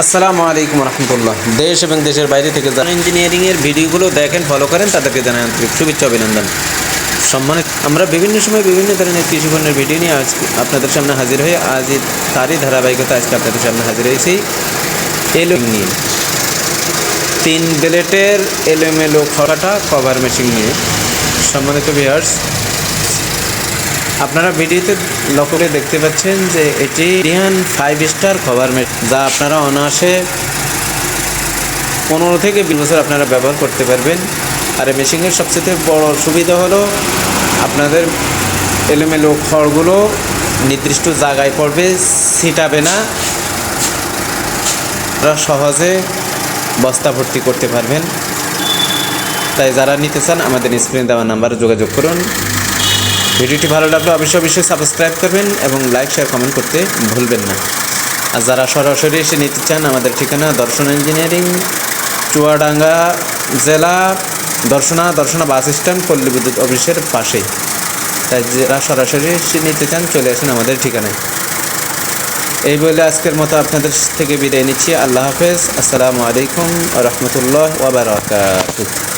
আসসালামু আলাইকুম রহমতুল্লাহ। দেশ এবং দেশের বাইরে থেকে যারা ইঞ্জিনিয়ারিংয়ের ভিডিওগুলো দেখেন, ফলো করেন, তাদেরকে জানাই আন্তরিক শুভেচ্ছা অভিনন্দন। সম্মানিত, আমরা বিভিন্ন সময় বিভিন্ন ধরনের কৃষিপণ্যের ভিডিও নিয়ে আজ আপনাদের সামনে হাজির হয়ে তারই ধারাবাহিকতা আজকে আপনাদের সামনে হাজির হয়েছি এলো নিয়ে 3 ব্লেটের এলোমেলো খড়াটা কভার মেশিন নিয়ে। সম্মানিত ভিউয়ার্স, আপনারা ভিডিওতে লক্ষ্য করে দেখতে পাচ্ছেন যে এটি ইন্ডিয়ান 5 স্টার কভার মেশিন, যা আপনারা অনায়াসে 15 থেকে 20 বছর আপনারা ব্যবহার করতে পারবেন। আর এই মেশিনের সবচেয়ে বড় সুবিধা হলো আপনাদের এলোমেলো খড়গুলো নির্দিষ্ট জায়গায় পড়বে, ছিটাবে না, আপনারা সহজে বস্তা ভর্তি করতে পারবেন। তাই যারা নিতে চান আমাদের স্ক্রিনে দেওয়া নাম্বারে যোগাযোগ করুন। ভিডিওটি ভালো লাগলে অবশ্যই সাবস্ক্রাইব করবেন এবং লাইক শেয়ার কমেন্ট করতে ভুলবেন না। আর যারা সরাসরি এসে নিতে চান, আমাদের ঠিকানা দর্শন ইঞ্জিনিয়ারিং, চুয়াডাঙ্গা জেলা, দর্শনা বাস স্ট্যান্ড, পল্লী বিদ্যুৎ অফিসের পাশেই। তাই যারা সরাসরি এসে নিতে চান চলে আসেন আমাদের ঠিকানায়। এই বলে আজকের মতো আপনাদের থেকে বিদায় নিচ্ছি। আল্লাহ হাফেজ। আসসালামু আলাইকুম ওয়া রাহমাতুল্লাহি ওয়া বারাকাতুহু।